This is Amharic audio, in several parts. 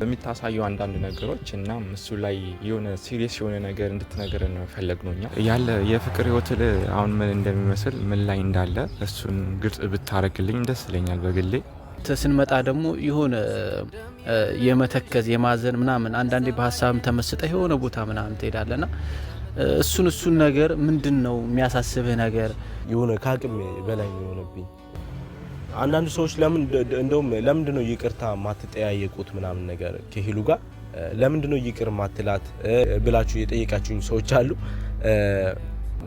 በሚታሳዩ አንዳንድ ነገሮች እና እሱ ላይ የሆነ ሲሪየስ የሆነ ነገር እንድትነግረን ነው ፈለግነውኛ ያለ የፍቅር ህይወት አሁን ምን እንደሚመስል ምን ላይ እንዳለ እሱን ግልጽ ብታረግልኝ ደስ ይለኛል በግሌ። ስንመጣ ደግሞ የሆነ የመተከዝ የማዘን ምናምን አንዳንዴ በሀሳብም ተመስጠህ የሆነ ቦታ ምናምን ትሄዳለና እሱን ነገር ምንድነው የሚያሳስብህ ነገር? የሆነ ከአቅም በላይ ነው የሆነብኝ። አንዳንድ ሰዎች ለምንድነው ይቅርታ ማትጠያየቁት ምናምን ነገር ከሂሉ ጋር ለምንድነው ይቅር ማትላት ብላችሁ የጠየቃችሁኝ ሰዎች አሉ።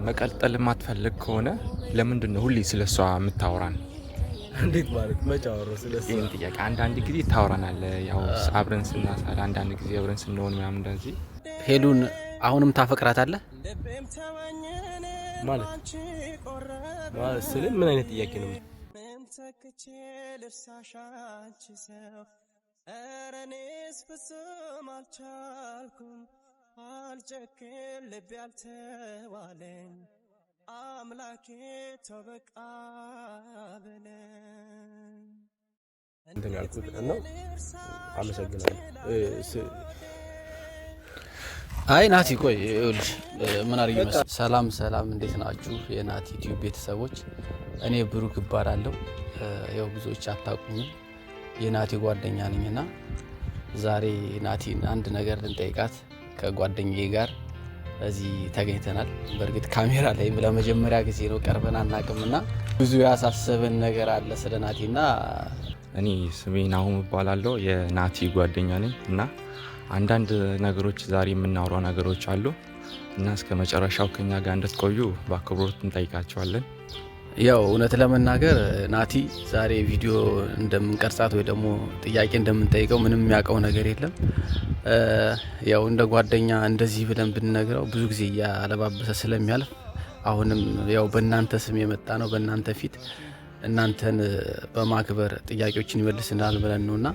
መቀጠል ማትፈልግ ከሆነ ለምንድነው ሁሌ ስለሷ የምታወራን? እንዴት ማለት መጫወሩ ስለሷ? ይሄን ጥያቄ አንዳንድ ጊዜ ታወራናል። ያው አብረን ስናሳል አንዳንድ ጊዜ አብረን ስንሆን ምናምን እንደዚህ ሄሉን አሁንም ታፈቅራታለህ ማለት ስለ ምን አይነት ጥያቄ ነው? ተከቼ ልርሳሻች ሰው እረኔስ ፍጹም አልቻልኩም አልጨክን ልቤ አልተዋለኝ አምላኬ ተበቃ በለኝ እንትን ያልኩት ነው። አመሰግናለሁ። አይ ናቲ ቆይ ይኸውልሽ ምን አርጊ መሰለኝ። ሰላም እንዴት ናችሁ የናቲ ዩቲዩብ ቤተሰቦች? እኔ ብሩክ እባላለሁ። ያው ብዙዎች አታውቁኝም፣ የናቲ ጓደኛ ነኝና ዛሬ ናቲን አንድ ነገር ልንጠይቃት ከጓደኛዬ ጋር እዚህ ተገኝተናል። በእርግጥ ካሜራ ላይ ለመጀመሪያ ጊዜ ነው ቀርበን አናውቅምና ብዙ ያሳሰበን ነገር አለ ስለ ናቲና። እኔ ስሜ ናሁም እባላለሁ የናቲ ጓደኛ ነኝ እና አንዳንድ ነገሮች ዛሬ የምናወራው ነገሮች አሉ እና እስከ መጨረሻው ከኛ ጋር እንድትቆዩ በአክብሮት እንጠይቃቸዋለን። ያው እውነት ለመናገር ናቲ ዛሬ ቪዲዮ እንደምንቀርጻት ወይ ደግሞ ጥያቄ እንደምንጠይቀው ምንም የሚያውቀው ነገር የለም። ያው እንደ ጓደኛ እንደዚህ ብለን ብንነግረው ብዙ ጊዜ ያለባበሰ ስለሚያልፍ አሁንም ያው በእናንተ ስም የመጣ ነው፣ በእናንተ ፊት እናንተን በማክበር ጥያቄዎችን ይመልስናል ብለን ነውና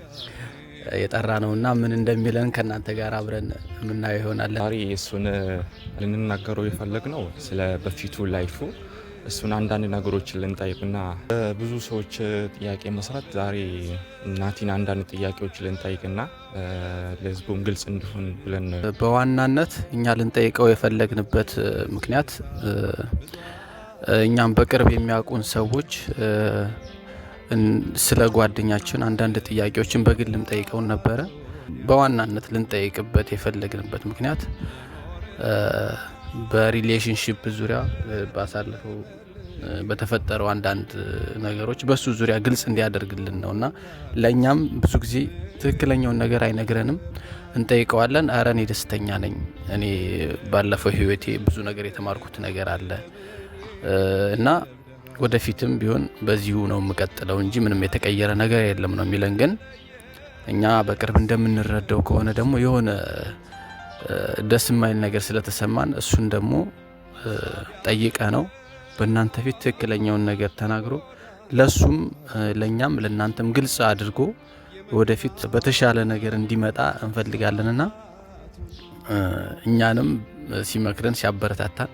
የጠራ ነውና ምን እንደሚለን ከናንተ ጋር አብረን የምናየው ይሆናል። ዛሬ እሱን ልንናገረው የፈለግነው ስለ በፊቱ ላይፉ እሱን አንዳንድ ነገሮችን ልንጠይቅና ብዙ ሰዎች ጥያቄ መስራት ዛሬ ናቲን አንዳንድ ጥያቄዎች ልንጠይቅና ለህዝቡም ግልጽ እንዲሆን ብለን በዋናነት እኛ ልንጠይቀው የፈለግንበት ምክንያት እኛም በቅርብ የሚያውቁን ሰዎች ስለ ጓደኛችን አንዳንድ ጥያቄዎችን በግልም ጠይቀውን ነበረ። በዋናነት ልንጠይቅበት የፈለግንበት ምክንያት በሪሌሽንሺፕ ዙሪያ ባሳለፈው በተፈጠረው አንዳንድ ነገሮች በሱ ዙሪያ ግልጽ እንዲያደርግልን ነውና ለኛም ብዙ ጊዜ ትክክለኛውን ነገር አይነግረንም፣ እንጠይቀዋለን። አረ እኔ ደስተኛ ነኝ፣ እኔ ባለፈው ህይወቴ ብዙ ነገር የተማርኩት ነገር አለ እና ወደፊትም ቢሆን በዚሁ ነው የምቀጥለው እንጂ ምንም የተቀየረ ነገር የለም ነው የሚለን። ግን እኛ በቅርብ እንደምንረዳው ከሆነ ደግሞ የሆነ ደስ የማይል ነገር ስለተሰማን እሱን ደግሞ ጠይቀ ነው በእናንተ ፊት ትክክለኛውን ነገር ተናግሮ ለሱም ለኛም ለእናንተም ግልጽ አድርጎ ወደፊት በተሻለ ነገር እንዲመጣ እንፈልጋለንና እኛንም ሲመክረን ሲያበረታታን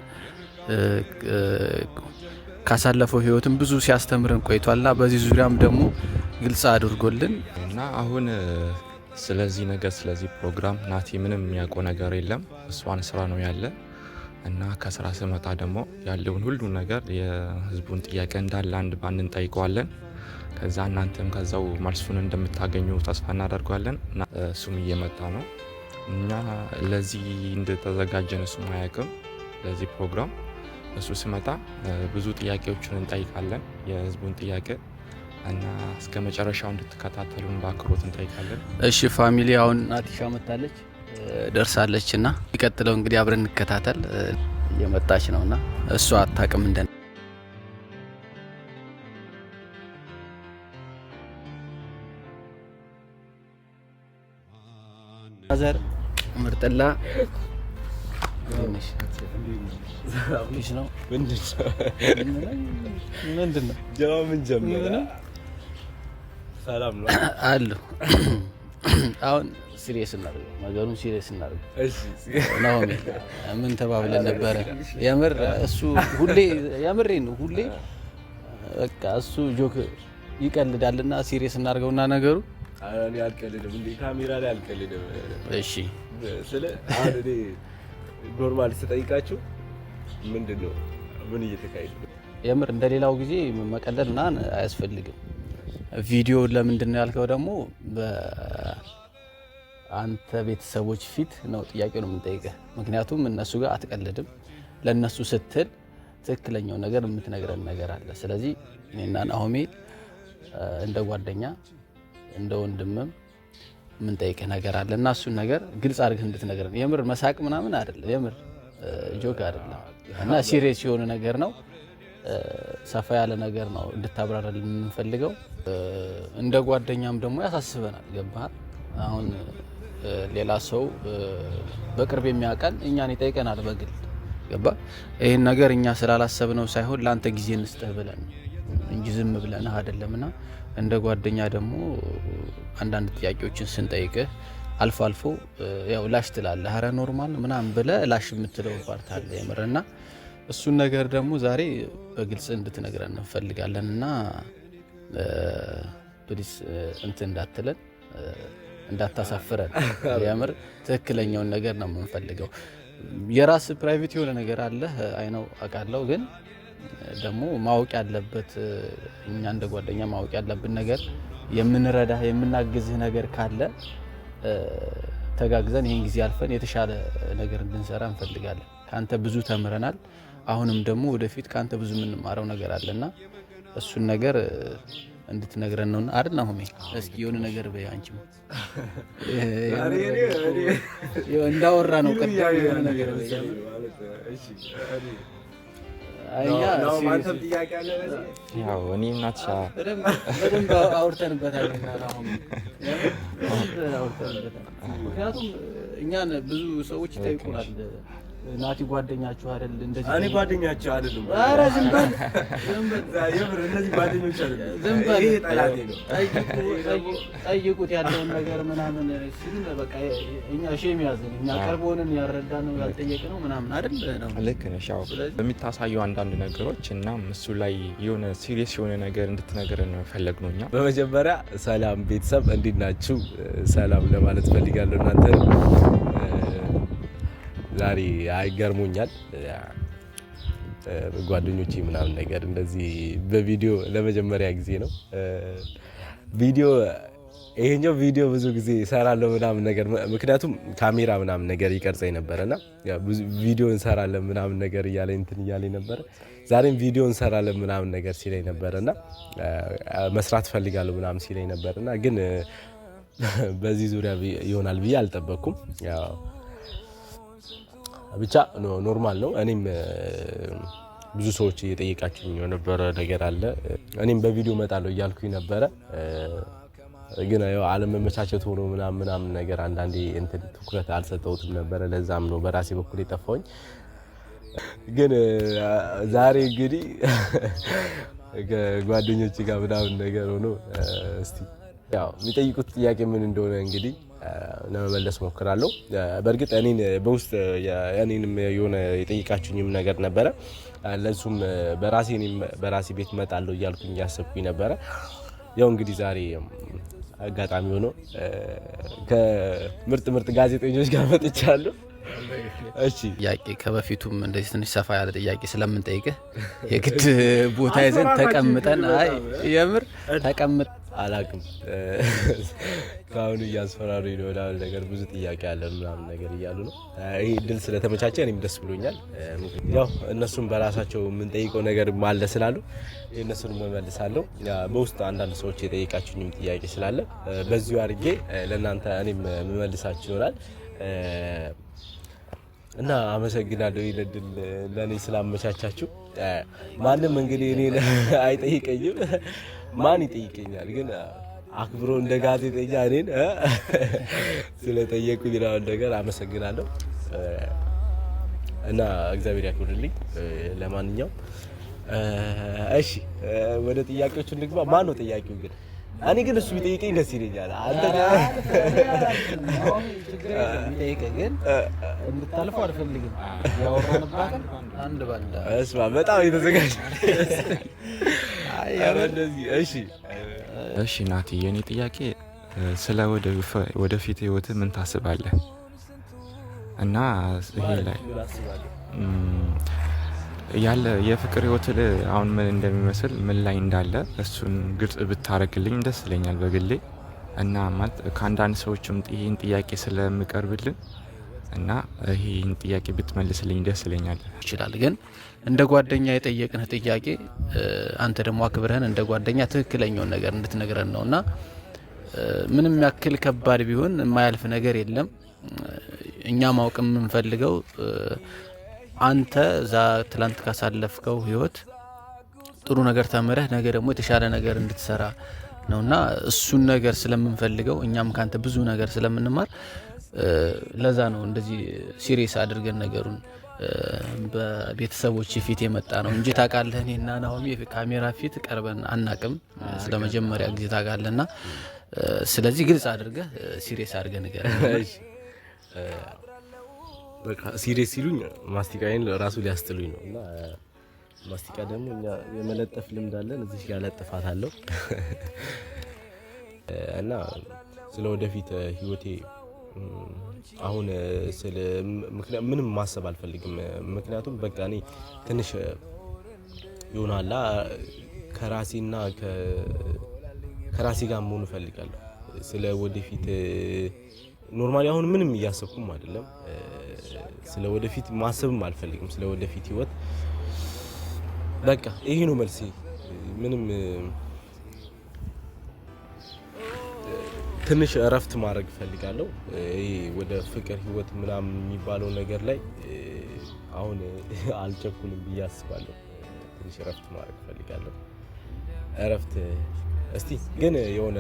ካሳለፈው ህይወትም ብዙ ሲያስተምረን ቆይቷልና በዚህ ዙሪያም ደግሞ ግልጽ አድርጎልን እና አሁን ስለዚህ ነገር ስለዚህ ፕሮግራም ናቲ ምንም የሚያውቀው ነገር የለም። እሷን ስራ ነው ያለ እና ከስራ ስመጣ ደግሞ ያለውን ሁሉ ነገር የህዝቡን ጥያቄ እንዳለ አንድ ባንድ እንጠይቀዋለን። ከዛ እናንተም ከዛው መልሱን እንደምታገኙ ተስፋ እናደርጋለን። እና እሱም እየመጣ ነው። እኛ ለዚህ እንደተዘጋጀን እሱም አያውቅም ለዚህ ፕሮግራም። እሱ ስመጣ ብዙ ጥያቄዎችን እንጠይቃለን፣ የህዝቡን ጥያቄ እና እስከ መጨረሻው እንድትከታተሉን በአክብሮት እንጠይቃለን። እሺ ፋሚሊ፣ አሁን ናቲሻ መጣለች ደርሳለችና ይቀጥለው እንግዲህ አብረን እንከታተል። እየመጣች ነውና እሷ አታውቅም እንደነ አዘር ምርጥላ ትንሽ ነው ምንድነው ጀማ ምን ጀመረ? ሰላም ነው አሉ። አሁን ሲሪየስ እናድርግ፣ ነገሩን ሲሪየስ እናድርግ። እሺ ነው ምን ተባብለን ነበረ? የምር እሱ ሁሌ የምሬን ነው ሁሌ በቃ እሱ ጆክ ይቀልዳልና ሲሪየስ እናድርገውና ነገሩ እኔ አልቀልድም እንዴ ካሜራ ላይ አልቀልድም። እሺ ስለ አሁን እኔ ኖርማል ስጠይቃችሁ ምንድነው ምን እየተካሄደ የምር እንደሌላው ጊዜ መቀለድና አያስፈልግም። ቪዲዮ ለምንድን ነው ያልከው ደግሞ በአንተ ቤተሰቦች ፊት ነው ጥያቄውን የምንጠይቅህ። ምክንያቱም እነሱ ጋር አትቀልድም። ለእነሱ ስትል ትክክለኛው ነገር የምትነግረን ነገር አለ። ስለዚህ እኔና ናሆሜ እንደ ጓደኛ እንደ ወንድምም የምንጠይቅህ ነገር አለ እና እሱን ነገር ግልጽ አድርገህ እንድትነግረን። የምር መሳቅ ምናምን አይደለም፣ የምር ጆክ አይደለም እና ሲሪየስ የሆነ ነገር ነው። ሰፋ ያለ ነገር ነው እንድታብራራልን የምንፈልገው። እንደ ጓደኛም ደግሞ ያሳስበናል። ገባህ? አሁን ሌላ ሰው በቅርብ የሚያውቀን እኛን ይጠይቀናል በግል ገባህ? ይህን ነገር እኛ ስላላሰብነው ሳይሆን ለአንተ ጊዜ እንስጥህ ብለን እንጂ ዝም ብለን አይደለምና እንደ ጓደኛ ደግሞ አንዳንድ ጥያቄዎችን ስንጠይቅህ አልፎ አልፎ ያው ላሽ ትላለህ። ኧረ ኖርማል ምናምን ብለህ ላሽ የምትለው ፓርት አለ የምርና እሱን ነገር ደግሞ ዛሬ በግልጽ እንድትነግረን እንፈልጋለን እና ፕሊስ እንትን እንዳትለን እንዳታሳፍረን። የምር ትክክለኛውን ነገር ነው የምንፈልገው። የራስ ፕራይቬት የሆነ ነገር አለ አይነው አውቃለሁ፣ ግን ደግሞ ማወቅ ያለበት እኛ እንደ ጓደኛ ማወቅ ያለብን ነገር የምንረዳህ የምናግዝህ ነገር ካለ ተጋግዘን ይህን ጊዜ አልፈን የተሻለ ነገር እንድንሰራ እንፈልጋለን። ከአንተ ብዙ ተምረናል። አሁንም ደግሞ ወደፊት ከአንተ ብዙ የምንማረው ነገር አለና እሱን ነገር እንድትነግረን ነው አይደል? ናሆሜ እስኪ የሆነ ነገር በይ። አንቺም እንዳወራ ነው ቀጥታ የሆነ ነገር በይ። ያው እኔ እናትሻ በደንብ አውርተንበታል። ምክንያቱም እኛን ብዙ ሰዎች ይጠይቁናል። ናቲ ጓደኛችሁ አይደል? እንደዚህ እኔ ጓደኛችሁ አይደለም። ኧረ ዝም በል የምር እነዚህ ጓደኞች አይደለም። ዝም በል ይሄ ጠላቴ ነው። ጠይቁት ያለውን ነገር ምናምን ሲል በቃ እኛ ሼም ያዘን። እኛ ቀርቦንን ያረዳነው ያልጠየቅነው ምናምን አይደል ነው። ልክ ነሽ። ያው በሚታሳዩ አንዳንድ ነገሮች እና እሱ ላይ የሆነ ሲሪየስ የሆነ ነገር እንድትነግረን ነው የፈለግነው እኛ። በመጀመሪያ ሰላም ቤተሰብ እንዴት ናችሁ? ሰላም ለማለት ፈልጋለሁ እናንተ ዛሬ አይገርሙኛል ጓደኞቼ ምናምን ነገር እንደዚህ በቪዲዮ ለመጀመሪያ ጊዜ ነው። ይሄኛው ቪዲዮ ብዙ ጊዜ እሰራለሁ ምናምን ነገር ምክንያቱም ካሜራ ምናምን ነገር ይቀርጸኝ ነበርና ብዙ ቪዲዮ እንሰራለን ምናምን ነገር እያለኝ እንትን እያለኝ ነበር። ዛሬም ቪዲዮ እንሰራለን ምናምን ነገር ሲለኝ ነበርና መስራት ፈልጋለሁ ምናምን ሲለኝ ነበርና ግን በዚህ ዙሪያ ይሆናል ብዬ አልጠበቅኩም። ያው ብቻ ኖርማል ነው። እኔም ብዙ ሰዎች እየጠየቃችሁኝ የነበረ ነገር አለ። እኔም በቪዲዮ እመጣለሁ እያልኩኝ ነበረ፣ ግን ያው አለመመቻቸት ሆኖ ምናምን ነገር አንዳንዴ እንትን ትኩረት አልሰጠሁትም ነበረ። ለዛም ነው በራሴ በኩል የጠፋሁኝ። ግን ዛሬ እንግዲህ ከጓደኞቼ ጋር ምናምን ነገር ሆኖ እስቲ ያው የሚጠይቁት ጥያቄ ምን እንደሆነ እንግዲህ ለመመለስ ሞክራለሁ። በእርግጥ እኔን በውስጥ እኔንም የሆነ የጠይቃችሁኝም ነገር ነበረ። ለሱም በራሴ ቤት እመጣለሁ እያልኩኝ እያሰብኩኝ ነበረ። ያው እንግዲህ ዛሬ አጋጣሚ ሆኖ ከምርጥ ጋዜጠኞች ጋር መጥቻለሁ። እሺ ጥያቄ ከበፊቱም እንደዚህ ትንሽ ሰፋ ያለ ጥያቄ ስለምንጠይቅህ የግድ ቦታ ይዘን ተቀምጠን የምር ተቀምጥ አላቅም ካሁን እያስፈራሩ ይኖራል ነገር ብዙ ጥያቄ አለ ምናምን ነገር እያሉ ነው። ይሄ እድል ስለተመቻቸ እኔም ደስ ብሎኛል። ያው እነሱም በራሳቸው የምንጠይቀው ነገር ማለ ስላሉ እነሱን መመልሳለሁ። በውስጥ አንዳንድ ሰዎች የጠየቃችሁኝም ጥያቄ ስላለ በዚሁ አድርጌ ለእናንተ እኔም መመልሳችሁ ይሆናል እና አመሰግናለሁ። ይሄን እድል ለእኔ ስላመቻቻችሁ። ማንም እንግዲህ እኔን አይጠይቀኝም፣ ማን ይጠይቀኛል? ግን አክብሮ እንደ ጋዜጠኛ እኔን ስለጠየቁኝ ነገር አመሰግናለሁ እና እግዚአብሔር ያክብርልኝ። ለማንኛውም እሺ ወደ ጥያቄዎቹ እንግባ። ማን ነው ጥያቄው ግን? እኔ ግን እሱ ቢጠይቀኝ ደስ ይለኛል። አንተ ግን እንድታልፈው አልፈልግም። ያወራንባትን አንድ ባንዳ እስማ በጣም የተዘጋጀ እሺ ናቲ፣ የኔ ጥያቄ ስለ ወደፊት ህይወት ምን ታስባለህ? እና ይሄ ላይ ያለ የፍቅር ህይወት አሁን ምን እንደሚመስል ምን ላይ እንዳለ እሱን ግልጽ ብታረግልኝ ደስ ይለኛል በግሌ። እና ማለት ከአንዳንድ ሰዎችም ይህን ጥያቄ ስለምቀርብልን እና ይህን ጥያቄ ብትመልስልኝ ደስ ይለኛል። ይችላል ግን እንደ ጓደኛ የጠየቅንህ ጥያቄ አንተ ደግሞ አክብረህን እንደ ጓደኛ ትክክለኛውን ነገር እንድትነግረን ነው እና ምንም ያክል ከባድ ቢሆን የማያልፍ ነገር የለም። እኛ ማወቅ የምንፈልገው አንተ እዛ ትላንት ካሳለፍከው ህይወት ጥሩ ነገር ተምረህ ነገ ደግሞ የተሻለ ነገር እንድትሰራ ነውና እሱን ነገር ስለምንፈልገው እኛም ካንተ ብዙ ነገር ስለምንማር ለዛ ነው እንደዚህ ሲሪየስ አድርገን ነገሩን በቤተሰቦች ፊት የመጣ ነው እንጂ ታውቃለህ እኔና ናሆሚ ካሜራ ፊት ቀርበን አናቅም። ስለመጀመሪያ ጊዜ ታውቃለህና ስለዚህ ግልጽ አድርገህ ሲሪየስ አድርገህ ንገረን። በቃ ሲሪየስ ሲሉኝ ማስቲካዬን ራሱ ሊያስጥሉኝ ነው እና ማስቲካ ደግሞ እኛ የመለጠፍ ልምድ አለን። እዚህ ጋር ለጥፋታለሁ እና ስለ ወደፊት ህይወቴ አሁን ምንም ማሰብ አልፈልግም። ምክንያቱም በቃ እኔ ትንሽ ይሆናላ ከራሴና ከራሴ ጋር መሆን እፈልጋለሁ። ስለ ወደፊት ኖርማሊ አሁን ምንም እያሰብኩም አይደለም። ስለ ወደፊት ማሰብም አልፈልግም። ስለ ወደፊት ህይወት በቃ ይሄ ነው መልሴ። ምንም ትንሽ እረፍት ማድረግ እፈልጋለሁ። ይሄ ወደ ፍቅር ህይወት ምናምን የሚባለው ነገር ላይ አሁን አልቸኩልም ብዬ አስባለሁ። ትንሽ እረፍት ማድረግ እፈልጋለሁ። እረፍት እስቲ ግን የሆነ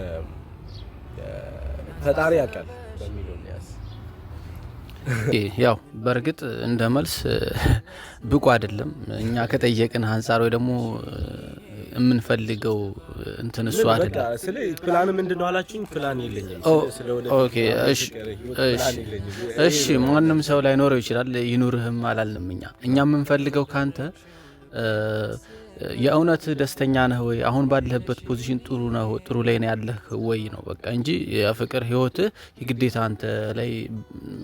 ፈጣሪ ያውቃል በሚለው ያስ ያው በእርግጥ እንደ መልስ ብቁ አይደለም እኛ ከጠየቅን አንፃር ወይ ደግሞ የምንፈልገው እንትን እሱ አይደለም። በቃ ስለ ፕላን ምንድነው አላችሁኝ? ፕላን የለኝም። ኦኬ እሺ ማንም ሰው ላይ ኖረው ይችላል ይኑርህም አላልንም። እኛ የምንፈልገው ካንተ የእውነት ደስተኛ ነህ ወይ? አሁን ባለህበት ፖዚሽን ጥሩ ነው ጥሩ ላይ ነው ያለህ ወይ ነው በቃ እንጂ የፍቅር ህይወትህ የግዴታ አንተ ላይ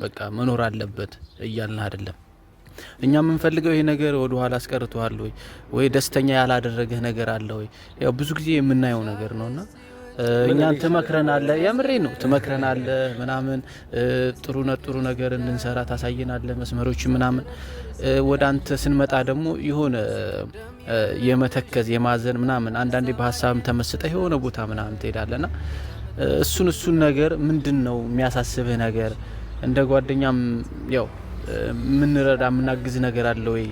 በቃ መኖር አለበት እያልን አይደለም። እኛ የምንፈልገው ይሄ ነገር ወደ ኋላ አስቀርቷል ወይ ደስተኛ ያላደረገህ ነገር አለ ወይ? ያው ብዙ ጊዜ የምናየው ነገር ነውና እኛን ትመክረናለህ። የምሬ ነው ትመክረናለህ ምናምን ጥሩ ነገር እንድንሰራ ታሳየናለህ መስመሮች ምናምን። ወደ አንተ ስንመጣ ደግሞ የሆነ የመተከዝ የማዘን ምናምን አንዳንዴ በሀሳብም ተመስጠህ የሆነ ቦታ ምናምን ትሄዳለና እሱን ነገር ምንድነው የሚያሳስብህ ነገር? እንደ ጓደኛም ያው ምንረዳ ምናግዝ ነገር አለ ወይ?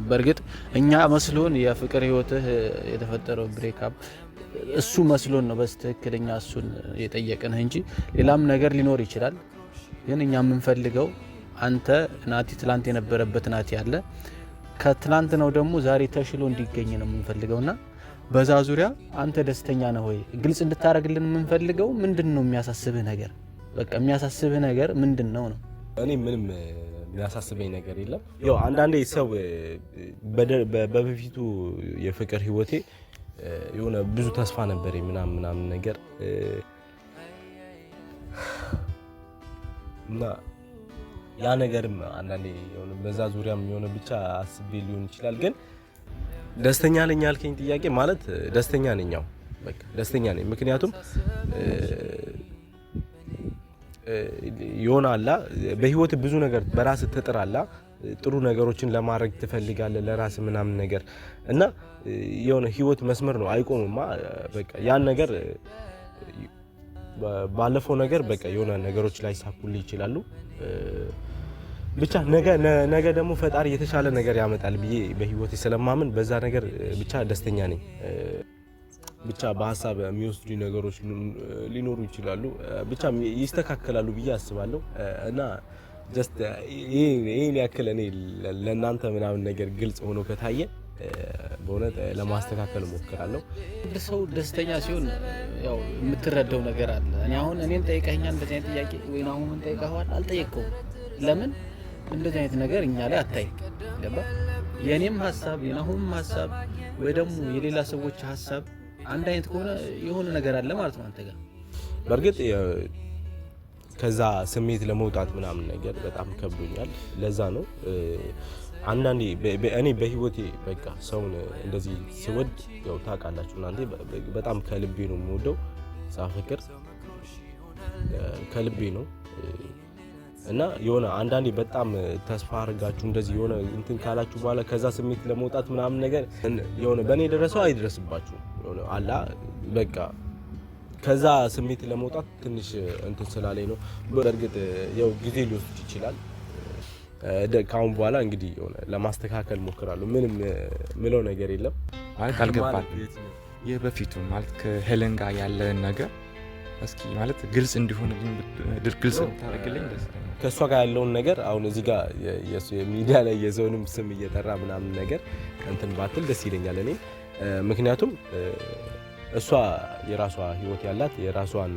በእርግጥ እኛ መስሎን የፍቅር ህይወትህ የተፈጠረው ብሬክአፕ እሱ መስሎን ነው በትክክለኛ እሱን የጠየቅንህ እንጂ ሌላም ነገር ሊኖር ይችላል። ግን እኛ የምንፈልገው አንተ ናቲ ትላንት የነበረበት ናቲ አለ ከትላንት ነው ደግሞ ዛሬ ተሽሎ እንዲገኝ ነው የምንፈልገውና በዛ ዙሪያ አንተ ደስተኛ ነህ ወይ? ግልጽ እንድታረግልን የምንፈልገው ምንድነው የሚያሳስብህ ነገር? በቃ የሚያሳስብህ ነገር ምንድነው ነው? እኔ ምንም የሚያሳስበኝ ነገር የለም። ያው አንዳንዴ ሰው በበፊቱ የፍቅር ህይወቴ የሆነ ብዙ ተስፋ ነበር ምናምን ነገር እና ያ ነገርም አንዳንዴ የሆነ በዛ ዙሪያም የሆነ ብቻ አስቤ ሊሆን ይችላል። ግን ደስተኛ ነኝ ያልከኝ ጥያቄ ማለት ደስተኛ ነኝ። ያው በቃ ደስተኛ ነኝ። ምክንያቱም ይሆናላ በህይወት ብዙ ነገር በራስ ትጥራላ ጥሩ ነገሮችን ለማድረግ ትፈልጋለህ ለራስ ምናምን ነገር እና የሆነ ህይወት መስመር ነው አይቆምማ። በቃ ያን ነገር ባለፈው ነገር በቃ የሆነ ነገሮች ላይ ሳኩልኝ ይችላሉ። ብቻ ነገ ደግሞ ፈጣሪ የተሻለ ነገር ያመጣል ብዬ በህይወቴ ስለማምን በዛ ነገር ብቻ ደስተኛ ነኝ። ብቻ በሐሳብ የሚወስዱ ነገሮች ሊኖሩ ይችላሉ ብቻ ይስተካከላሉ ብዬ አስባለሁ እና ጀስት ይሄን ያክል እኔ ለእናንተ ምናምን ነገር ግልጽ ሆኖ ከታየ በእውነት ለማስተካከል እሞክራለሁ። ሰው ደስተኛ ሲሆን ያው የምትረዳው ነገር አለ። እኔን ጠይቀኸኛል እንደዚህ አይነት ጥያቄ ወይና አሁን ምን ጠይቀኸዋል? አልጠየቅከውም። ለምን እንደዚህ አይነት ነገር እኛ ላይ አታይ? ገባ? የኔም ሐሳብ የናሁም ሐሳብ ወይ ደግሞ የሌላ ሰዎች ሐሳብ አንድ አይነት ከሆነ የሆነ ነገር አለ ማለት ነው አንተ ጋር። በእርግጥ ከዛ ስሜት ለመውጣት ምናምን ነገር በጣም ከብዶኛል። ለዛ ነው አንዳንዴ እኔ በህይወቴ በቃ ሰውን እንደዚህ ስወድ ያው ታውቃላችሁ እናንተ በጣም ከልቤ ነው የምወደው። ሳፈቅር ከልቤ ነው እና የሆነ አንዳንዴ በጣም ተስፋ አድርጋችሁ እንደዚህ የሆነ እንትን ካላችሁ በኋላ ከዛ ስሜት ለመውጣት ምናምን ነገር የሆነ በእኔ ደረሰው አይድረስባችሁ የሆነ አላ በቃ ከዛ ስሜት ለመውጣት ትንሽ እንትን ስላለኝ ነው። በእርግጥ ያው ጊዜ ሊወስድ ይችላል። ካሁን በኋላ እንግዲህ የሆነ ለማስተካከል ሞክራለሁ። ምንም ምለው ነገር የለም ማለት አልገባል። ይህ በፊቱ ማለት ከሄለን ጋር ያለን ነገር እስኪ ማለት ግልጽ እንዲሆንልኝ ግልጽ ታደርግልኝ ደስ ይላል። ከእሷ ጋር ያለውን ነገር አሁን እዚህ ጋር የሚዲያ ላይ የዞንም ስም እየጠራ ምናምን ነገር እንትን ባትል ደስ ይለኛል እኔ። ምክንያቱም እሷ የራሷ ህይወት ያላት የራሷን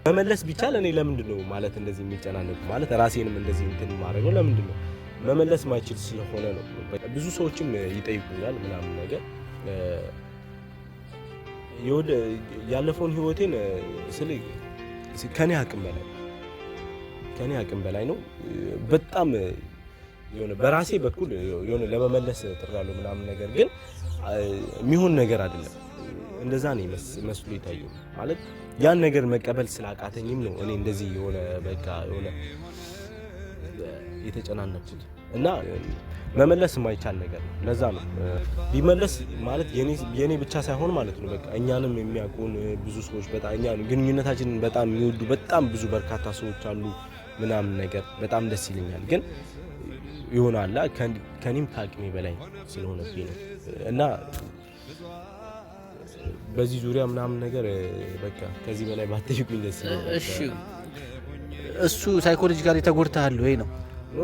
መመለስ ቢቻል እኔ ለምንድን ነው ማለት እንደዚህ የሚጨናነቁ ማለት ራሴንም እንደዚህ እንትን ማድረገው ለምንድን ነው መመለስ ማይችል ስለሆነ ነው። ብዙ ሰዎችም ይጠይቁኛል ምናምን ነገር ያለፈውን ህይወቴን ስለ ከኔ አቅም በላይ ነው። በጣም የሆነ በራሴ በኩል የሆነ ለመመለስ ጥራለሁ ምናምን ነገር ግን የሚሆን ነገር አይደለም። እንደዛ ነው መስሎ ይታየው ማለት ያን ነገር መቀበል ስላቃተኝም ነው እኔ እንደዚህ የሆነ በቃ የሆነ የተጨናነኩት እና መመለስ የማይቻል ነገር ነው። ለዛ ነው ቢመለስ ማለት የኔ ብቻ ሳይሆን ማለት ነው በቃ እኛንም የሚያውቁን ብዙ ሰዎች በጣም እኛን ግንኙነታችንን በጣም የሚወዱ በጣም ብዙ በርካታ ሰዎች አሉ ምናምን ነገር በጣም ደስ ይለኛል። ግን ይሆናል ከኔም ከአቅሜ በላይ ስለሆነብኝ ነው እና በዚህ ዙሪያ ምናምን ነገር በቃ ከዚህ በላይ ባትጠይቁኝ ደስ ይላል። እሺ እሱ ሳይኮሎጂካሊ ተጎድተሃል ወይ ነው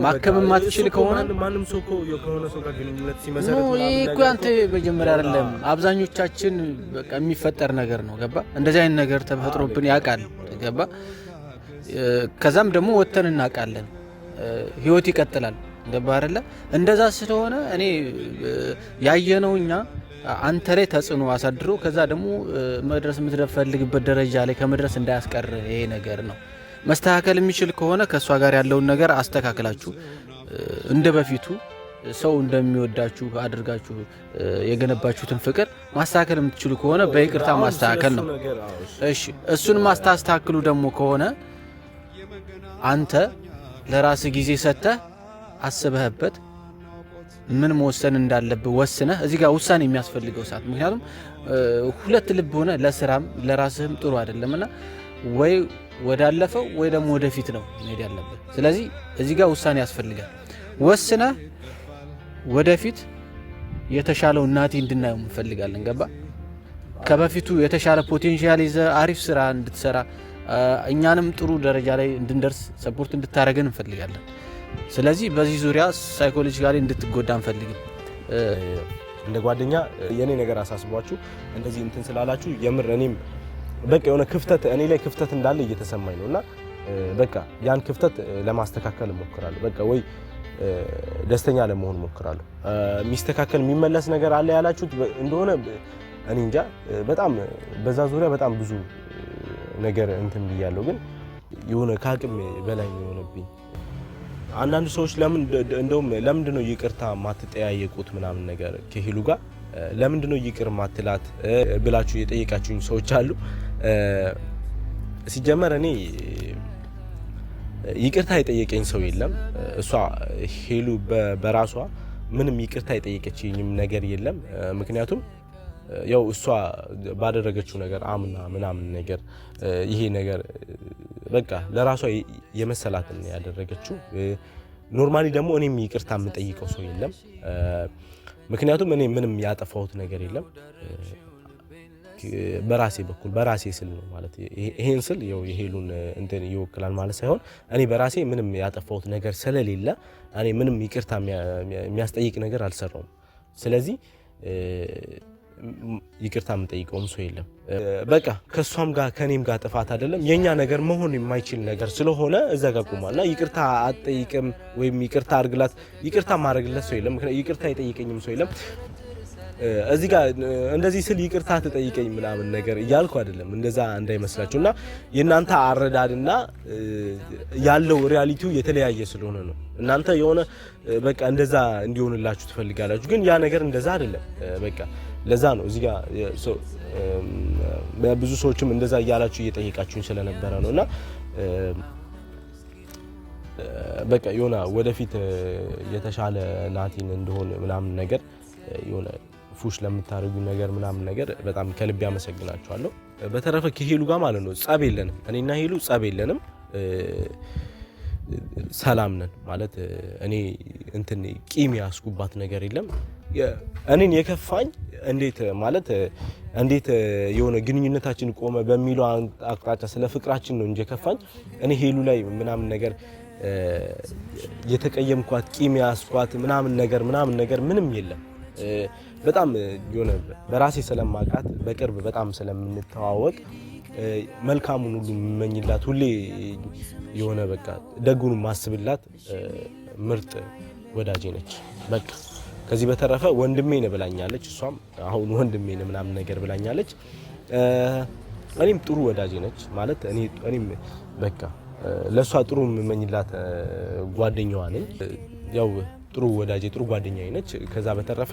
ማከም ማትችል ከሆነ ማንም ሰው ከሆነ ሰው ጋር ግንኙነት ሲመሰረት ነው እኮ አንተ መጀመሪያ አይደለም አብዛኞቻችን በቃ የሚፈጠር ነገር ነው ገባ። እንደዚህ አይነት ነገር ተፈጥሮብን ያውቃል ገባ። ከዛም ደግሞ ወተን እናውቃለን ህይወት ይቀጥላል ገባ አይደለ። እንደዛ ስለሆነ እኔ ያየነው እኛ አንተ ላይ ተጽዕኖ አሳድሮ ከዛ ደግሞ መድረስ የምትፈልግበት ደረጃ ላይ ከመድረስ እንዳያስቀር ይሄ ነገር ነው። መስተካከል የሚችል ከሆነ ከእሷ ጋር ያለውን ነገር አስተካክላችሁ እንደ በፊቱ ሰው እንደሚወዳችሁ አድርጋችሁ የገነባችሁትን ፍቅር ማስተካከል የምትችሉ ከሆነ በይቅርታ ማስተካከል ነው። እሺ እሱን ማስተካከሉ ደግሞ ከሆነ አንተ ለራስህ ጊዜ ሰጥተህ አስበህበት ምን መወሰን እንዳለብህ ወስነህ እዚህ ጋር ውሳኔ የሚያስፈልገው ሰዓት ምክንያቱም ሁለት ልብ ሆነ ለስራም ለራስህም ጥሩ አይደለምና ወይ ወዳለፈው ወይ ደግሞ ወደፊት ነው መሄድ ያለበት። ስለዚህ እዚህ ጋር ውሳኔ ያስፈልጋል። ወስነህ ወደፊት የተሻለው እናቴ እንድናየው እንፈልጋለን ገባ። ከበፊቱ የተሻለ ፖቴንሻል ይዘህ አሪፍ ስራ እንድትሰራ እኛንም ጥሩ ደረጃ ላይ እንድንደርስ ሰፖርት እንድታረገን እንፈልጋለን። ስለዚህ በዚህ ዙሪያ ሳይኮሎጂካሊ እንድትጎዳ አንፈልግም። እንደ ጓደኛ የኔ ነገር አሳስቧችሁ እንደዚህ እንትን ስላላችሁ የምር እኔም በቃ የሆነ ክፍተት እኔ ላይ ክፍተት እንዳለ እየተሰማኝ ነውና በቃ ያን ክፍተት ለማስተካከል እሞክራለሁ። በቃ ወይ ደስተኛ ለመሆን እሞክራለሁ። የሚስተካከል የሚመለስ ነገር አለ ያላችሁት እንደሆነ እኔ እንጃ በጣም በዛ ዙሪያ በጣም ብዙ ነገር እንትን ብያለሁ። ግን የሆነ ከአቅም በላይ ነው የሆነብኝ። አንዳንድ ሰዎች ለምንድነው ይቅርታ ማትጠያየቁት ምናምን ነገር ከሄሉ ጋር ለምንድነው ይቅር ማትላት ብላችሁ የጠየቃችሁኝ ሰዎች አሉ። ሲጀመር እኔ ይቅርታ የጠየቀኝ ሰው የለም። እሷ ሄሉ በራሷ ምንም ይቅርታ የጠየቀችኝም ነገር የለም። ምክንያቱም ያው እሷ ባደረገችው ነገር አምና ምናምን ነገር ይሄ ነገር በቃ ለራሷ የመሰላትን ያደረገችው። ኖርማሊ ደግሞ እኔም ይቅርታ የምጠይቀው ሰው የለም። ምክንያቱም እኔ ምንም ያጠፋሁት ነገር የለም። በራሴ በኩል በራሴ ስል ነው ማለት ይሄን ስል ያው የሄሉን እንትን ይወክላል ማለት ሳይሆን እኔ በራሴ ምንም ያጠፋሁት ነገር ስለሌለ እኔ ምንም ይቅርታ የሚያስጠይቅ ነገር አልሰራውም። ስለዚህ ይቅርታ የምጠይቀውም ሰው የለም። በቃ ከሷም ጋር ከኔም ጋር ጥፋት አይደለም የኛ ነገር መሆን የማይችል ነገር ስለሆነ እዛ ጋር ቆማልና ይቅርታ አትጠይቅም ወይም ይቅርታ አድርግላት ይቅርታ ማድረግለት ሰው የለም። ይቅርታ የጠየቀኝም ሰው የለም። እዚህ ጋር እንደዚህ ስል ይቅርታ ተጠይቀኝ ምናምን ነገር እያልኩ አይደለም እንደዛ እንዳይመስላችሁና የናንተ አረዳድና ያለው ሪያሊቲው የተለያየ ስለሆነ ነው እናንተ የሆነ በቃ እንደዛ እንዲሆንላችሁ ትፈልጋላችሁ ግን ያ ነገር እንደዛ አይደለም በቃ ለዛ ነው እዚህ ጋር ብዙ ሰዎችም እንደዛ እያላችሁ እየጠየቃችሁኝ ስለነበረ ነውና በቃ የሆነ ወደፊት የተሻለ ናቲን እንደሆነ ምናምን ነገር የሆነ ፉሽ ለምታረጉ ነገር ምናምን ነገር በጣም ከልብ ያመሰግናችኋለሁ በተረፈ ከሄሉ ጋር ማለት ነው ጸብ የለንም እኔና ሄሉ ጸብ የለንም ሰላም ነን ማለት እኔ እንትን ቂም ያስኩባት ነገር የለም እኔን የከፋኝ እንዴት ማለት እንዴት የሆነ ግንኙነታችን ቆመ በሚለው አቅጣጫ ስለ ፍቅራችን ነው እንጂ የከፋኝ እኔ ሄሉ ላይ ምናምን ነገር የተቀየምኳት ቂም ያስኳት ምናምን ነገር ምንም የለም በጣም የሆነ በራሴ ስለማቃት በቅርብ በጣም ስለምንተዋወቅ መልካሙን ሁሉ መኝላት ሁሌ የሆነ በቃ ደጉን ማስብላት ምርጥ ወዳጄ ነች በቃ ከዚህ በተረፈ ወንድሜ ነው ብላኛለች እሷም አሁን ወንድሜ ነው ምናምን ነገር ብላኛለች እኔም ጥሩ ወዳጄ ነች ማለት እኔም በቃ ለሷ ጥሩ መኝላት ጓደኛዋ ነኝ ያው ጥሩ ወዳጄ ጥሩ ጓደኛዬ ነች ከዛ በተረፈ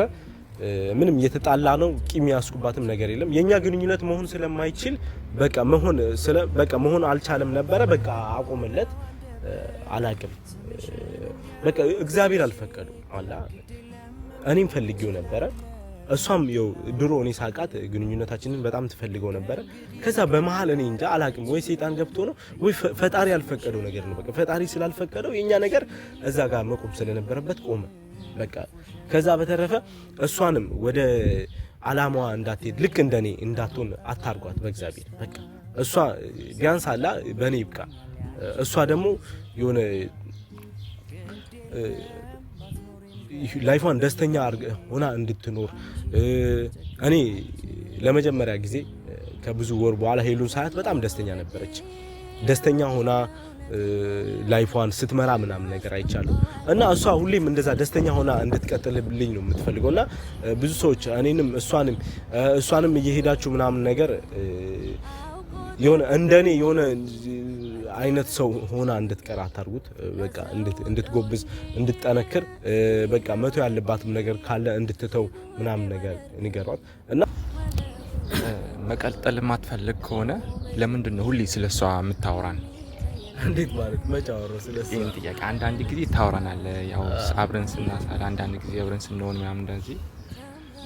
ምንም የተጣላ ነው ቂም ያስኩባትም ነገር የለም የኛ ግንኙነት መሆን ስለማይችል በቃ መሆን አልቻለም ነበር በቃ አቆመለት አላቅም በቃ እግዚአብሔር አልፈቀደው አላ እኔም ፈልጌው ነበር እሷም ይው ድሮ እኔ ሳቃት ግንኙነታችንን በጣም ትፈልገው ነበር ከዛ በመሃል እኔ እንጃ አላቅም ወይ ሰይጣን ገብቶ ነው ወይ ፈጣሪ ያልፈቀደው ነገር ነው በቃ ፈጣሪ ስላልፈቀደው የኛ ነገር እዛ ጋር መቆም ስለነበረበት ቆመ በቃ ከዛ በተረፈ እሷንም ወደ አላማዋ እንዳትሄድ ልክ እንደኔ እንዳትሆን አታርጓት በእግዚአብሔር በቃ እሷ ቢያንስ አላ በኔ ይብቃ እሷ ደግሞ የሆነ ላይፏን ደስተኛ ሆና እንድትኖር እኔ ለመጀመሪያ ጊዜ ከብዙ ወር በኋላ ሄሉን ሳያት በጣም ደስተኛ ነበረች ደስተኛ ሆና ላይፏን ስትመራ ምናምን ነገር አይቻለሁ እና እሷ ሁሌም እንደዛ ደስተኛ ሆና እንድትቀጥልልኝ ነው የምትፈልገውና ብዙ ሰዎች እኔንም እሷንም እየሄዳችሁ ምናምን ነገር የሆነ እንደኔ የሆነ አይነት ሰው ሆና እንድትቀር አታርጉት በቃ እንድትጎብዝ እንድትጠነክር በቃ መቶ ያለባትም ነገር ካለ እንድትተው ምናምን ነገር ንገሯት እና መቀጠል ማትፈልግ ከሆነ ለምንድን ነው ሁሌ ስለሷ የምታወራን እንዴት ማለት መጫወሩ ስለሷ ይሄን ጥያቄ አንዳንድ ጊዜ ታወራናለ ያው አብረን ስናሳል አንዳንድ ጊዜ አብረን ስንሆን ምናምን እንደዚህ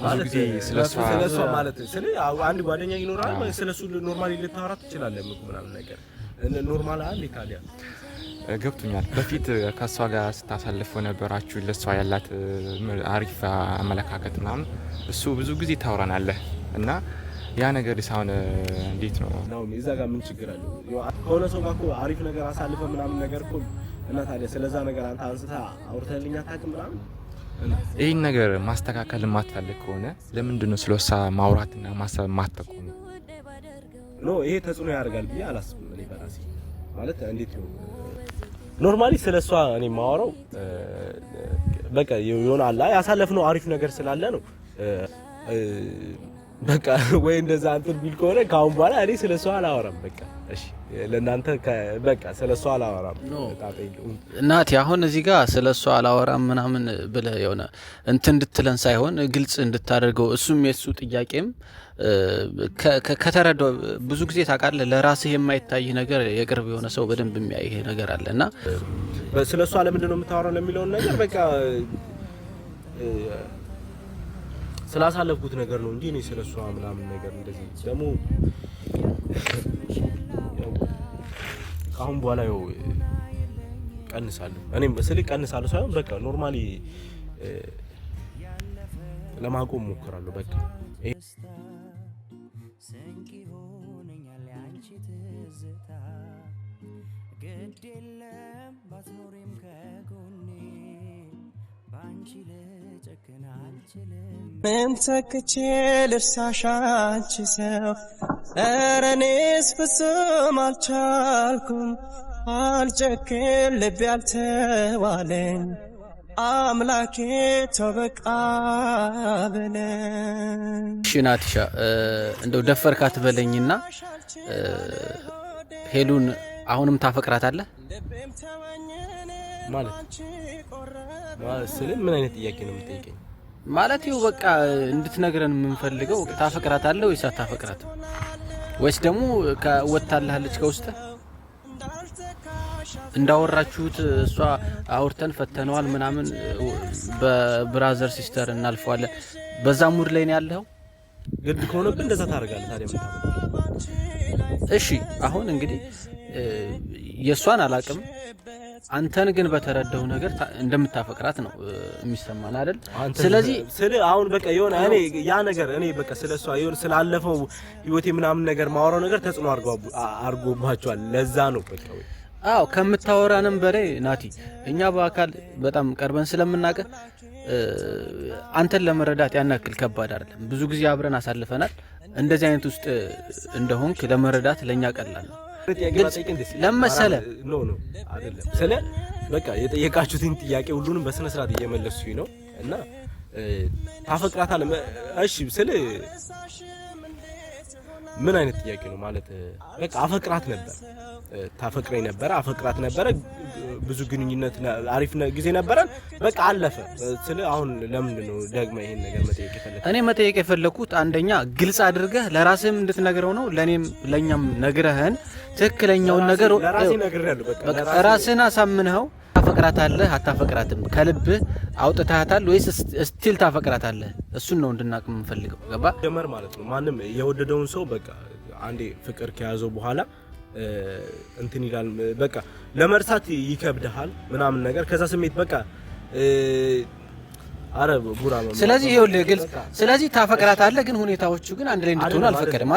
ማለት ስለሷ ማለት ስለ አንድ ጓደኛ ይኖራል ስለሱ ኖርማሊ ልታወራ ትችላለህ ምናምን ነገር ኖርማል አለ ኢታሊያ ገብቶኛል በፊት ከሷ ጋር ስታሳልፉ ነበራችሁ ለሷ ያላት አሪፍ አመለካከት ምናምን እሱ ብዙ ጊዜ ታወራናለ እና ያ ነገር ሳይሆን እንዴት ነው እዛ ጋር ምን ችግር አለው ከሆነ ሰው ጋር እኮ አሪፍ ነገር አሳልፈ ምናምን ነገር እኮ እና ታዲያ ስለዛ ነገር አንተ አንስታ አውርተልኝ አታውቅም ምናምን ይሄን ነገር ማስተካከል ማትፈልግ ከሆነ ለምንድን ነው ስለሷ ማውራትና ማሰብ ማተቆም ይሄ ተጽዕኖ ያደርጋል ብዬ አላስብም እኔ በራሴ ማለት እንዴት ነው ኖርማሊ ስለሷ እኔ ማወራው በቃ ይሆናል ያሳለፍነው አሪፍ ነገር ስላለ ነው በቃ ወይ እንደዛ አንተን ቢል ከሆነ ካሁን በኋላ እኔ ስለሷ አላወራም በቃ እሺ ለእናንተ በቃ ስለሷ አላወራም እናቴ አሁን እዚህ ጋር ስለሷ አላወራም ምናምን ብለ የሆነ እንትን እንድትለን ሳይሆን ግልጽ እንድታደርገው እሱም የሱ ጥያቄም ከተረዳው ብዙ ጊዜ ታውቃለህ ለራስህ የማይታይ ነገር የቅርብ የሆነ ሰው በደንብ የሚያይ ነገር አለና ስለሷ ለምንድን ነው የምታወራው ለሚለው ነገር በቃ ስላሳለፍኩት ነገር ነው እንጂ እኔ ስለሷ ምናምን ነገር እንደዚህ ደግሞ ካሁን በኋላ ያው ቀንሳለሁ እኔም በስልክ ቀንሳለሁ ሳይሆን በቃ ኖርማሊ ለማቆም ሞክራለሁ በቃ ሰንቂ ሆነኛል አንቺ ትዝታ ግድ የለም ባትኖሪም ከጎኔ ባንቺ ልጨክን አልችልም ምን ተክቼ ልርሳሽ አንቺ ሰው ኧረ እኔስ ፍጹም አልቻልኩም አልጨክን ልቤ አልተዋለኝ አምላኬ ተበቃ በለን። ሽናትሻ እንደው ደፈርካት በለኝና ሄሉን አሁንም ታፈቅራታለህ ማለት ስለ ምን አይነት ጥያቄ ነው የምትጠይቀኝ? ማለት ይኸው በቃ እንድትነግረን የምንፈልገው ታፈቅራታለህ ወይስ አታፈቅራትም? ወይስ ደግሞ ወጣላለች ከውስጥ እንዳወራችሁት እሷ አውርተን ፈተነዋል ምናምን በብራዘር ሲስተር እናልፈዋለን በዛ ሙድ ላይ ነው ያለው? ግድ ከሆነብህ እንደዛ ታደርጋለህ። ታዲያ ምን ታመጣለህ? እሺ አሁን እንግዲህ የሷን አላቅም፣ አንተን ግን በተረዳው ነገር እንደምታፈቅራት ነው የሚሰማን አይደል? ስለዚህ አሁን በቃ የሆነ እኔ ያ ነገር እኔ በቃ ስለሷ የሆነ ስላለፈው ህይወቴ ምናምን ነገር ማወራው ነገር ተጽዕኖ አርጎባቸዋል። ለዛ ነው በቃ አዎ ከምታወራንም በላይ ናቲ እኛ በአካል በጣም ቀርበን ስለምናቀ አንተን ለመረዳት ያናክል ከባድ አይደለም። ብዙ ጊዜ አብረን አሳልፈናል። እንደዚህ አይነት ውስጥ እንደሆንክ ለመረዳት ለኛ ቀላል ነው። ለመሰለ ኖ አይደለም ስለ በቃ የጠየቃችሁትን ጥያቄ ሁሉንም በስነ ስርዓት እየመለስኩኝ ነው እና ታፈቅራታለህ? እሺ ስለ ምን አይነት ጥያቄ ነው ማለት? በቃ አፈቅራት ነበር፣ ታፈቅረኝ ነበር፣ አፈቅራት ነበር፣ ብዙ ግንኙነት አሪፍ ጊዜ ነበረን፣ በቃ አለፈ። ስለ አሁን ለምንድን ነው ደግመህ ይሄን ነገር መጠየቅ የፈለኩት? እኔ መጠየቅ የፈለኩት አንደኛ ግልጽ አድርገህ ለራስህም እንድትነግረው ነው፣ ለኛም ነግረህን ትክክለኛውን ነገር ለራሴ ነግሬያለሁ። በቃ ራስህን አሳምነኸው ታፈቅራታለህ አታፈቅራትም፣ ከልብህ አውጥተሃታል ወይስ ስቲል ታፈቅራታለህ? እሱን ነው እንድናቅ የምንፈልገው። ገባ ጀመር ማለት ነው። ማንም የወደደውን ሰው በቃ አንዴ ፍቅር ከያዘው በኋላ እንትን ይላል፣ በቃ ለመርሳት ይከብድሃል ምናምን ነገር ከዛ ስሜት በቃ አረ ቡራ ነው። ስለዚህ ይኸውልህ ግልጽ፣ ስለዚህ ታፈቅራታለህ፣ ግን ሁኔታዎቹ ግን አንድ ላይ እንድትሆኑ አልፈቀደም።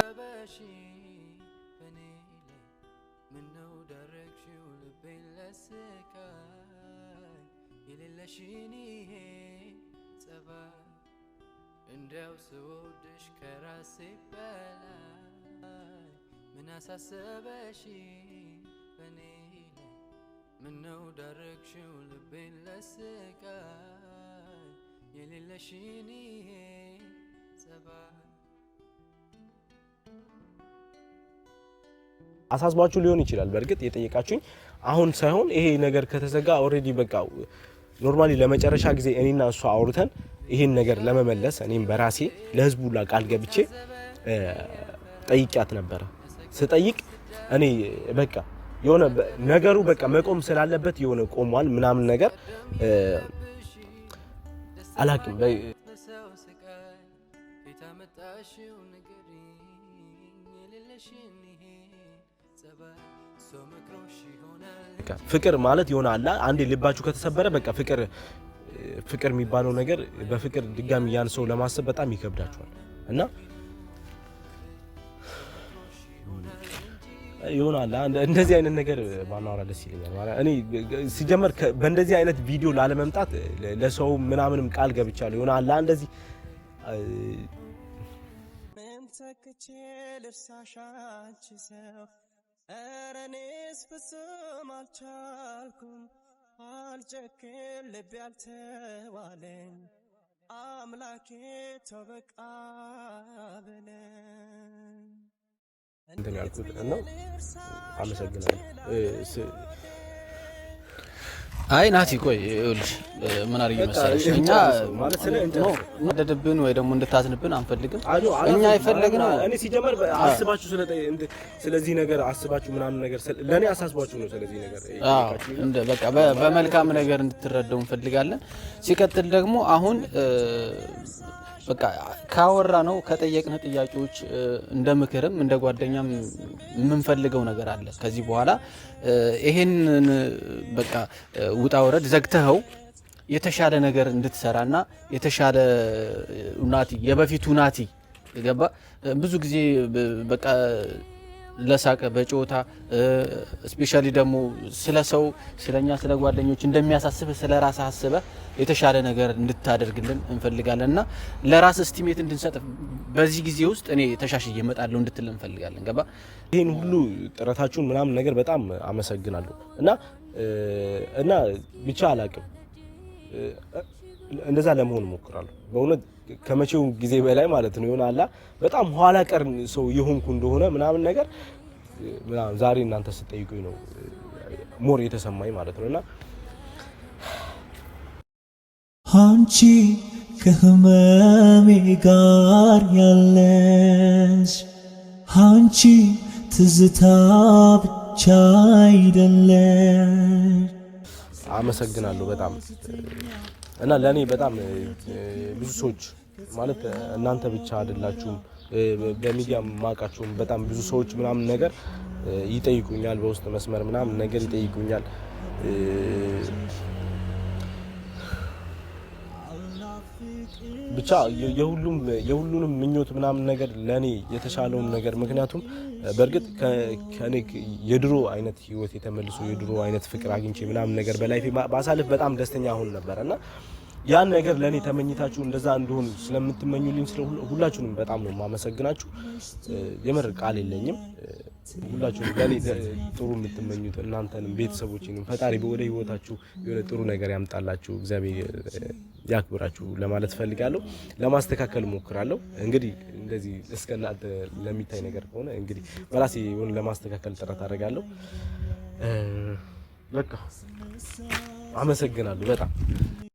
እንደው ስወድሽ ከራሴ በላይ ምን አሳሰበሽ በኔ ላይ ምነው ዳረግሽው ልቤን ለስቃይ የሌለሽን ይሄ ጸባይ አሳስባችሁ ሊሆን ይችላል። በእርግጥ የጠየቃችሁኝ አሁን ሳይሆን ይሄ ነገር ከተዘጋ ኦሬዲ በቃ ኖርማሊ ለመጨረሻ ጊዜ እኔና እሷ አውርተን ይሄን ነገር ለመመለስ እኔም በራሴ ለህዝቡ ቃል ገብቼ ጠይቂያት ነበር። ስጠይቅ እኔ በቃ የሆነ ነገሩ በቃ መቆም ስላለበት የሆነ ቆሟል ምናምን ነገር አላቅም። ፍቅር ማለት የሆነ አላ አንዴ ልባችሁ ከተሰበረ በቃ ፍቅር የሚባለው ነገር በፍቅር ድጋሚ ያን ሰው ለማሰብ በጣም ይከብዳችኋል እና ይሆናል እንደዚህ አይነት ነገር ባናወራ ደስ ይለኛል። ማለት እኔ ሲጀመር በእንደዚህ አይነት ቪዲዮ ላለመምጣት ለሰው ምናምንም ቃል ገብቻለሁ። ይሆናል እንደዚህ ምን ተክቼ ልርሳሻች ሰው ኧረ እኔስ ፍጹም አልቻልኩም አልጨክን ልቤ አልተዋለኝ አምላኬ ተበቃ በለን እንትን ያልኩት እና አመሰግናለሁ። አይ ናቲ ቆይ ይኸውልሽ ምን አድርጌ መሰለሽ እኛ ማለት ስለ እንደደብን ወይ ደግሞ እንድታዝንብን አንፈልግም። እኛ የፈለግነው እኔ ሲጀመር አስባችሁ ስለዚህ ነገር አስባችሁ ምናምን ነገር ለኔ አሳስባችሁ ነው ስለዚህ ነገር እንደ በቃ በመልካም ነገር እንድትረዳው እንፈልጋለን። ሲቀጥል ደግሞ አሁን በቃ ካወራ ነው ከጠየቅነ ጥያቄዎች እንደ ምክርም እንደ ጓደኛም የምንፈልገው ነገር አለ። ከዚህ በኋላ ይሄን በቃ ውጣ ወረድ ዘግተኸው የተሻለ ነገር እንድትሰራና የተሻለ ናቲ የበፊቱ ናቲ ገባ ብዙ ጊዜ በቃ ለሳቀ በጮታ ስፔሻሊ ደግሞ ስለሰው ስለኛ ስለ ጓደኞች እንደሚያሳስብ ስለራስ አስበ የተሻለ ነገር እንድታደርግልን እንፈልጋለንና ለራስ እስቲሜት እንድንሰጥ በዚህ ጊዜ ውስጥ እኔ ተሻሽዬ እመጣለሁ እንድትል እንፈልጋለን። ገባ ይሄን ሁሉ ጥረታችሁን ምናምን ነገር በጣም አመሰግናለሁ እና ብቻ አላቅም እንደዛ ለመሆን እሞክራለሁ በእውነት ከመቼው ጊዜ በላይ ማለት ነው። ይሆናል በጣም ኋላ ቀር ሰው የሆንኩ እንደሆነ ምናምን ነገር ምናምን ዛሬ እናንተ ስትጠይቁኝ ነው ሞር የተሰማኝ ማለት ነውና አንቺ ከህመሜ ጋር ያለሽ አንቺ ትዝታ ብቻ አይደለሽ። አመሰግናለሁ በጣም እና ለኔ በጣም ብዙ ሰዎች ማለት እናንተ ብቻ አይደላችሁም በሚዲያ ማቃችሁም በጣም ብዙ ሰዎች ምናምን ነገር ይጠይቁኛል በውስጥ መስመር ምናምን ነገር ይጠይቁኛል ብቻ የሁሉንም ምኞት ምናምን ነገር ለኔ የተሻለውን ነገር ምክንያቱም በርግጥ ከኔ የድሮ አይነት ህይወት የተመልሶ የድሮ አይነት ፍቅር አግኝቼ ምናምን ነገር በላይፌ ባሳልፍ በጣም ደስተኛ ሆን ነበርና ያን ነገር ለኔ ተመኝታችሁ እንደዛ እንደሆን ስለምትመኙልኝ ሁላችሁንም በጣም ነው ማመሰግናችሁ የምር ቃል የለኝም ሁላችሁም ለኔ ጥሩ የምትመኙት እናንተንም ቤተሰቦችንም ፈጣሪ ወደ ህይወታችሁ የሆነ ጥሩ ነገር ያምጣላችሁ እግዚአብሔር ያክብራችሁ ለማለት ፈልጋለሁ ለማስተካከል ሞክራለሁ እንግዲህ እንደዚህ እስከናንተ ለሚታይ ነገር ከሆነ እንግዲህ በራሴ የሆነ ለማስተካከል ጥረት አደርጋለሁ በቃ አመሰግናለሁ በጣም